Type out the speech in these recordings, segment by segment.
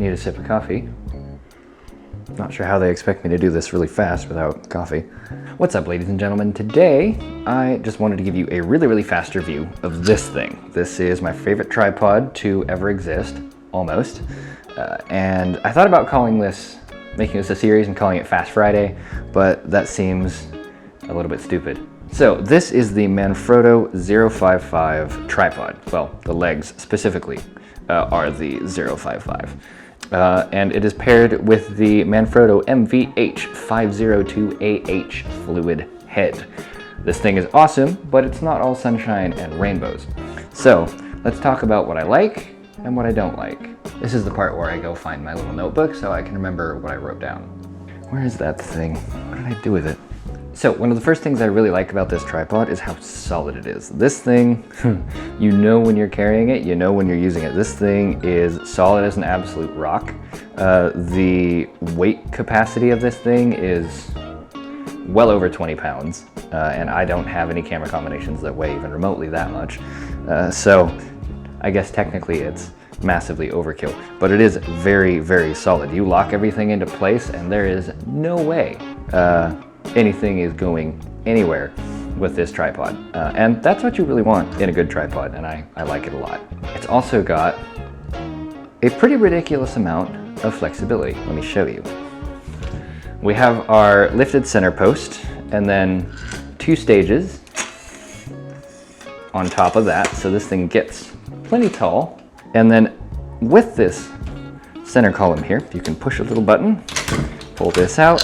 need a sip of coffee. Not sure how they expect me to do this really fast without coffee. What's up, ladies and gentlemen? Today, I just wanted to give you a really fast review of this thing. This is my favorite tripod to ever exist, almost. And I thought about making this a series and calling it Fast Friday, but that seems a little bit stupid. So this is the Manfrotto 055 tripod. Well, the legs specifically are the 055. And it is paired with the Manfrotto MVH502AH fluid head. This thing is awesome, but it's not all sunshine and rainbows. So let's talk about what I like and what I don't like. This is the part where I go find my little notebook so I can remember what I wrote down. Where is that thing? What did I do with it? So one of the first things I really like about this tripod is how solid it is. This thing, you know when you're carrying it, you know when you're using it. This thing is solid as an absolute rock. The weight capacity of this thing is well over 20 pounds, and I don't have any camera combinations that weigh even remotely that much. So I guess technically it's massively overkill, but it is very solid. You lock everything into place and there is no way anything is going anywhere with this tripod. And that's what you really want in a good tripod, and I like it a lot. It's also got a pretty ridiculous amount of flexibility. Let me show you. We have our lifted center post and then 2 stages on top of that, so this thing gets plenty tall. And then with this center column here, you can push a little button, pull this out,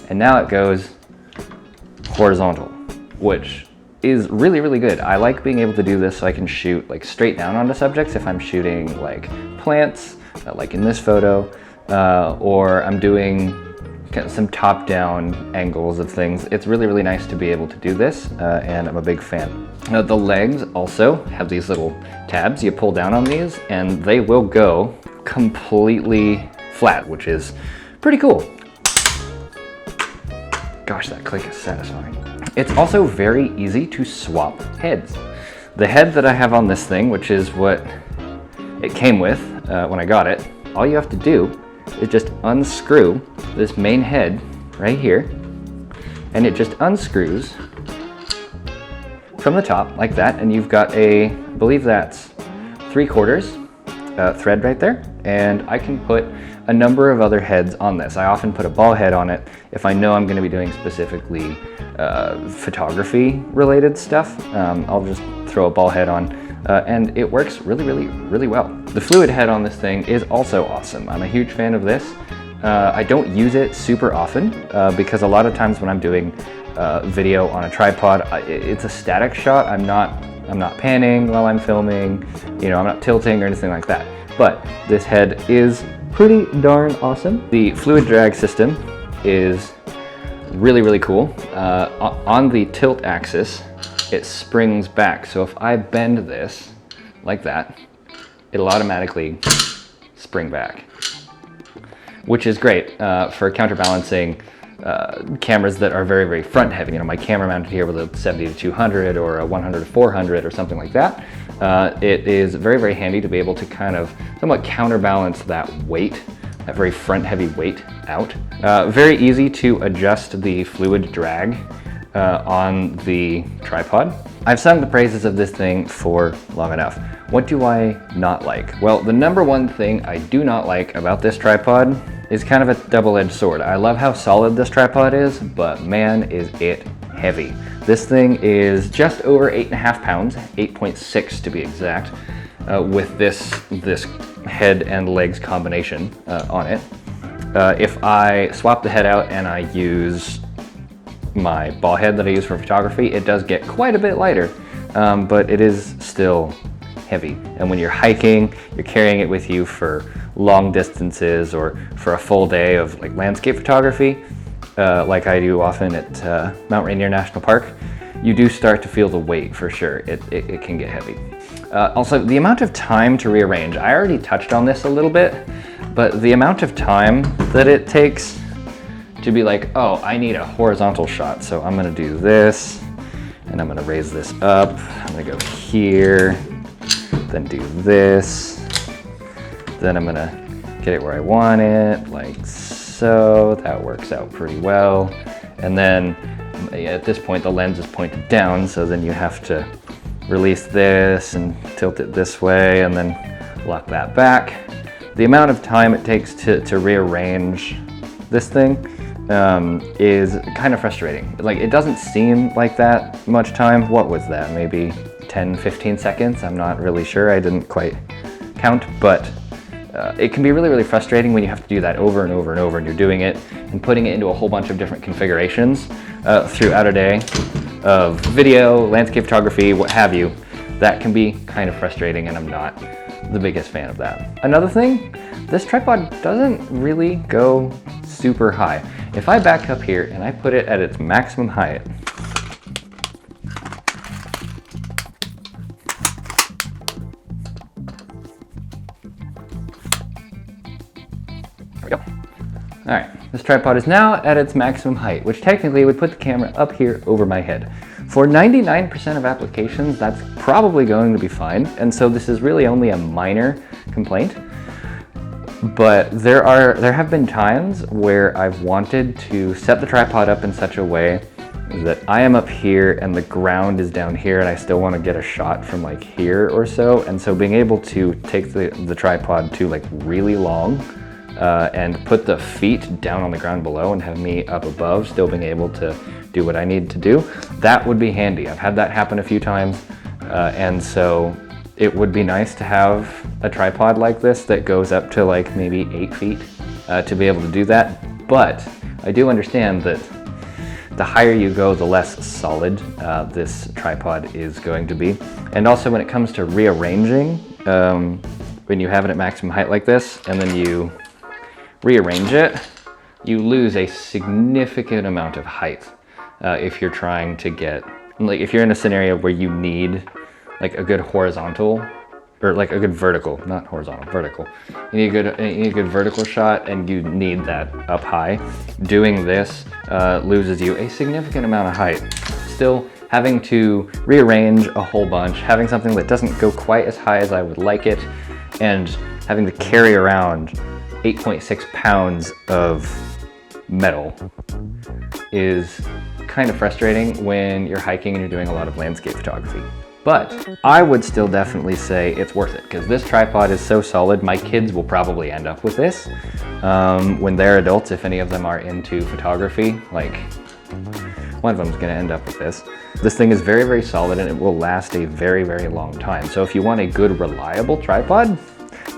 and now it goes horizontal, which is really good. I like being able to do this so I can shoot like straight down onto subjects if I'm shooting like plants, like in this photo, or I'm doing some top-down angles of things. It's really nice to be able to do this, and I'm a big fan. Now, the legs also have these little tabs. You pull down on these and they will go completely flat, which is pretty cool. Gosh, that click is satisfying. It's also very easy to swap heads. The head that I have on this thing, which is what it came with when I got it, all you have to do is just unscrew this main head right here, and it just unscrews from the top like that, and you've got I believe that's 3/4 thread right there, and I can put a number of other heads on this. I often put a ball head on it if I know I'm going to be doing specifically photography related stuff. I'll just throw a ball head on, and it works really well. The fluid head on this thing is also awesome. I'm a huge fan of this. I don't use it super often because a lot of times when I'm doing video on a tripod, it's a static shot. I'm not panning while I'm filming, you know, I'm not tilting or anything like that. But this head is pretty darn awesome. The fluid drag system is really cool. On the tilt axis, it springs back. So if I bend this like that, it'll automatically spring back, which is great for counterbalancing cameras that are very front heavy. You know, my camera mounted here with a 70-200 or a 100-400 or something like that. It is very handy to be able to kind of somewhat counterbalance that weight, that very front heavy weight out. Very easy to adjust the fluid drag on the tripod. I've sung the praises of this thing for long enough. What do I not like? Well, the number one thing I do not like about this tripod is kind of a double-edged sword. I love how solid this tripod is, but man, is it heavy. This thing is just over 8.5 pounds, 8.6 to be exact, with this head and legs combination on it. If I swap the head out and I use my ball head that I use for photography, it does get quite a bit lighter, but it is still heavy. And when you're hiking, you're carrying it with you for long distances or for a full day of like landscape photography, like I do often at Mount Rainier National Park, you do start to feel the weight for sure. It can get heavy. Also, the amount of time to rearrange. I already touched on this a little bit, but the amount of time that it takes to be like, oh, I need a horizontal shot, so I'm gonna do this, and I'm gonna raise this up. I'm gonna go here, then do this, Then I'm gonna get it where I want it, like so. That works out pretty well. And then at this point, the lens is pointed down, so then you have to release this and tilt it this way and then lock that back. The amount of time it takes to rearrange this thing is kind of frustrating. Like, it doesn't seem like that much time. What was that? Maybe 10, 15 seconds? I'm not really sure. I didn't quite count, but it can be really, really frustrating when you have to do that over and over and over, and you're doing it and putting it into a whole bunch of different configurations throughout a day of video, landscape photography, what have you. That can be kind of frustrating, and I'm not the biggest fan of that. Another thing, this tripod doesn't really go super high. If I back up here and I put it at its maximum height, there we go. All right, this tripod is now at its maximum height, which technically would put the camera up here over my head. For 99% of applications, that's probably going to be fine. And so this is really only a minor complaint. But there have been times where I've wanted to set the tripod up in such a way that I am up here and the ground is down here, and I still want to get a shot from like here or so. And so being able to take the tripod to like really long and put the feet down on the ground below and have me up above, still being able to do what I need to do, that would be handy. I've had that happen a few times, and so it would be nice to have a tripod like this that goes up to like maybe 8 feet to be able to do that. But I do understand that the higher you go, the less solid this tripod is going to be. And also when it comes to rearranging, when you have it at maximum height like this and then you rearrange it, you lose a significant amount of height if you're trying to get, like if you're in a scenario where you need like a good horizontal, or like a good vertical, not horizontal, vertical. You need a good vertical shot, and you need that up high. Doing this loses you a significant amount of height. Still having to rearrange a whole bunch, having something that doesn't go quite as high as I would like it, and having to carry around 8.6 pounds of metal is kind of frustrating when you're hiking and you're doing a lot of landscape photography. But I would still definitely say it's worth it, because this tripod is so solid. My kids will probably end up with this when they're adults, if any of them are into photography. Like, one of them is going to end up with this. This thing is very, very solid, and it will last a very, very long time. So if you want a good, reliable tripod,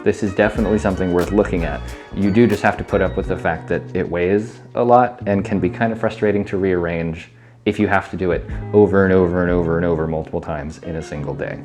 this is definitely something worth looking at. You do just have to put up with the fact that it weighs a lot and can be kind of frustrating to rearrange if you have to do it over and over and over and over multiple times in a single day.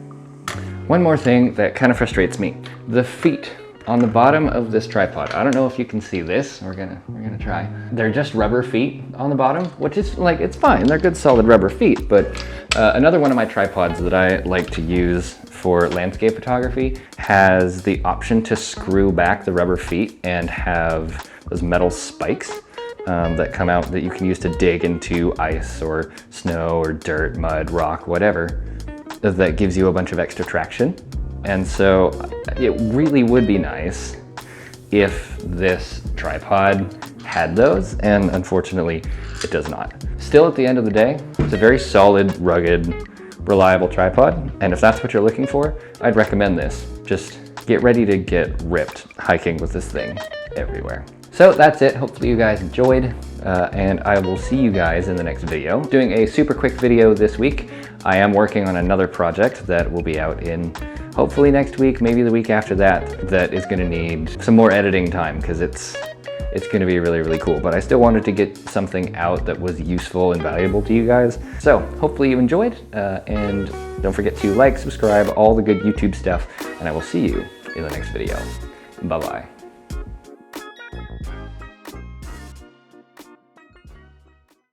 One more thing that kind of frustrates me, the feet on the bottom of this tripod. I don't know if you can see this. We're gonna try. They're just rubber feet on the bottom, which is like, it's fine. They're good solid rubber feet, but another one of my tripods that I like to use for landscape photography has the option to screw back the rubber feet and have those metal spikes that come out that you can use to dig into ice or snow or dirt, mud, rock, whatever. That gives you a bunch of extra traction. And so it really would be nice if this tripod had those, and unfortunately it does not. Still, at the end of the day, it's a very solid, rugged, reliable tripod, and if that's what you're looking for, I'd recommend this. Just get ready to get ripped hiking with this thing everywhere. So that's it. Hopefully you guys enjoyed, and I will see you guys in the next video. Doing a super quick video this week. I am working on another project that will be out in hopefully next week, maybe the week after that, that is gonna need some more editing time because it's gonna be really, really cool. But I still wanted to get something out that was useful and valuable to you guys. So hopefully you enjoyed, and don't forget to like, subscribe, all the good YouTube stuff, and I will see you in the next video. Bye-bye.